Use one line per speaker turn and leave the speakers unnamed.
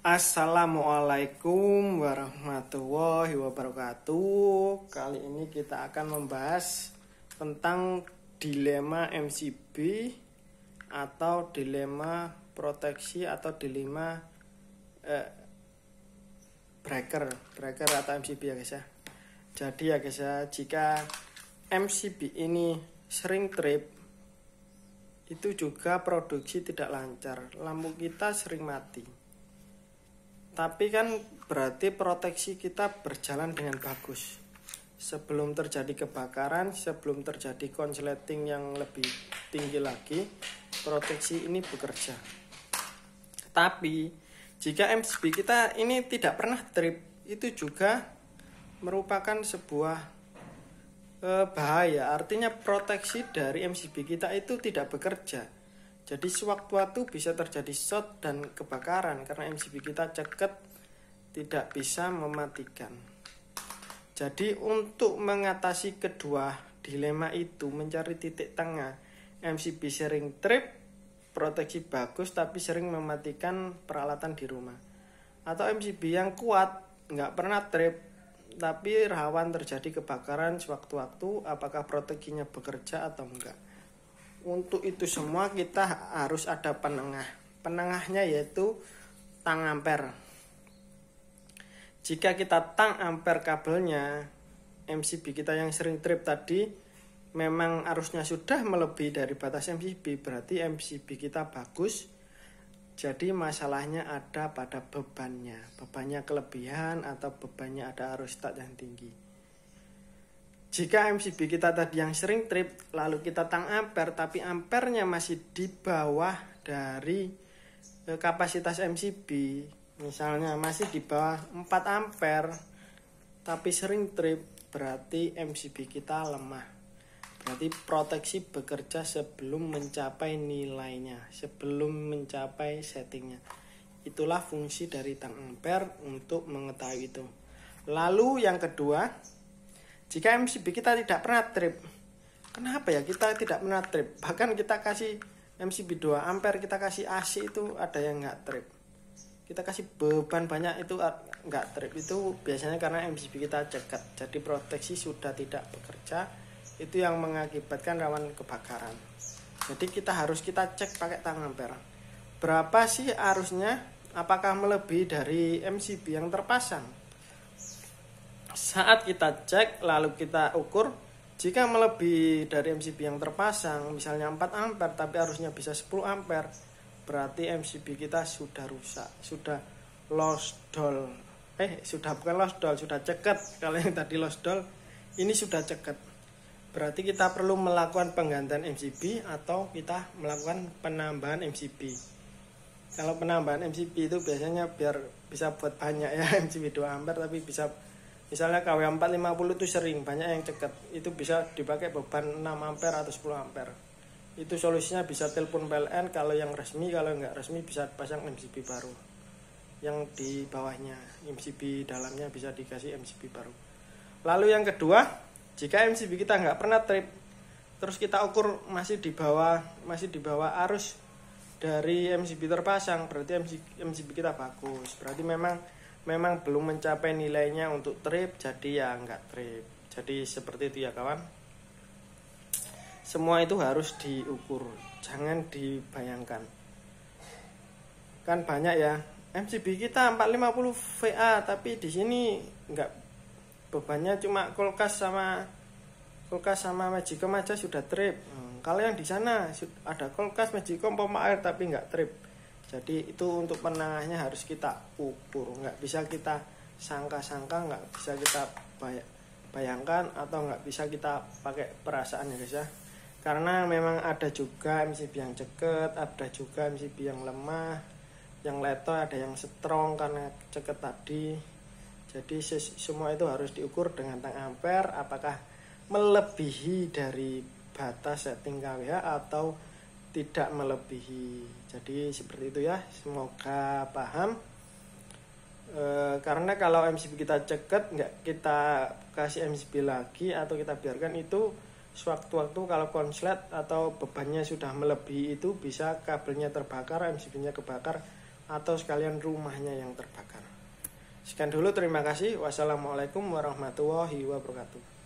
Assalamualaikum warahmatullahi wabarakatuh. Kali ini kita akan membahas tentang dilema MCB atau dilema proteksi atau dilema breaker atau MCB ya guys ya. Jadi ya guys ya, jika MCB ini sering trip, itu juga produksi tidak lancar, lampu kita sering mati. Tapi kan berarti proteksi kita berjalan dengan bagus. Sebelum terjadi kebakaran, sebelum terjadi konsleting yang lebih tinggi lagi, proteksi ini bekerja. Tapi jika MCB kita ini tidak pernah trip, itu juga merupakan sebuah bahaya. Artinya proteksi dari MCB kita itu tidak bekerja. Jadi sewaktu-waktu bisa terjadi short dan kebakaran karena MCB kita ceket tidak bisa mematikan. Jadi untuk mengatasi kedua dilema itu, mencari titik tengah, MCB sering trip, proteksi bagus tapi sering mematikan peralatan di rumah. Atau MCB yang kuat, nggak pernah trip tapi rawan terjadi kebakaran sewaktu-waktu, apakah proteksinya bekerja atau enggak. Untuk itu semua kita harus ada penengah. Penengahnya yaitu tang ampere. Jika kita tang ampere kabelnya, MCB kita yang sering trip tadi memang arusnya sudah melebihi dari batas MCB, berarti MCB kita bagus. Jadi masalahnya ada pada bebannya. Bebannya kelebihan atau bebannya ada arus start yang tinggi. Jika MCB kita tadi yang sering trip, lalu kita tang ampere, tapi ampernya masih di bawah dari kapasitas MCB, misalnya masih di bawah 4 ampere, tapi sering trip, berarti MCB kita lemah. Berarti proteksi bekerja sebelum mencapai nilainya, sebelum mencapai settingnya. Itulah fungsi dari tang ampere untuk mengetahui itu. Lalu yang kedua, jika MCB kita tidak pernah trip, kenapa ya kita tidak pernah trip? Bahkan kita kasih MCB 2 ampere, kita kasih AC itu ada yang nggak trip. Kita kasih beban banyak itu nggak trip. Itu biasanya karena MCB kita ceket. Jadi proteksi sudah tidak bekerja. Itu yang mengakibatkan rawan kebakaran. Jadi kita cek pakai tang ampere. Berapa sih arusnya? Apakah melebihi dari MCB yang terpasang? Saat kita cek lalu kita ukur, jika melebihi dari MCB yang terpasang, misalnya 4 ampere tapi arusnya bisa 10 ampere, berarti MCB kita sudah rusak, sudah lost doll. Sudah ceket. Kalau yang tadi lost doll, ini sudah ceket. Berarti kita perlu melakukan penggantian MCB atau kita melakukan penambahan MCB. Kalau penambahan MCB itu biasanya biar bisa buat banyak ya, MCB 2 ampere tapi bisa, misalnya KW450 itu sering banyak yang ceket, itu bisa dipakai beban 6 ampere atau 10 ampere. Itu solusinya bisa telepon PLN kalau yang resmi, kalau nggak resmi bisa pasang MCB baru. Yang di bawahnya, MCB dalamnya bisa dikasih MCB baru. Lalu yang kedua, jika MCB kita nggak pernah trip, terus kita ukur masih di bawah arus dari MCB terpasang, berarti MCB kita bagus. Berarti memang belum mencapai nilainya untuk trip, jadi ya nggak trip. Jadi seperti itu ya kawan. Semua itu harus diukur, jangan dibayangkan. Kan banyak ya, MCB kita 450 VA, tapi di sini nggak, bebannya cuma kulkas sama Magicom aja sudah trip. Kalau yang di sana ada kulkas, Magicom, pompa air tapi nggak trip. Jadi itu untuk penengahnya harus kita ukur, nggak bisa kita sangka-sangka, nggak bisa kita bayangkan, atau nggak bisa kita pakai perasaan ya guys ya. Karena memang ada juga MCB yang ceket, ada juga MCB yang lemah, yang letoy, ada yang strong karena ceket tadi. Jadi semua itu harus diukur dengan tang ampere, apakah melebihi dari batas setting KWH atau tidak melebihi. Jadi seperti itu ya, semoga paham. Karena kalau MCB kita ceket, nggak kita kasih MCB lagi atau kita biarkan, itu sewaktu-waktu kalau konslet atau bebannya sudah melebihi itu bisa kabelnya terbakar, MCB-nya kebakar, atau sekalian rumahnya yang terbakar. Sekian dulu, terima kasih. Wassalamualaikum warahmatullahi wabarakatuh.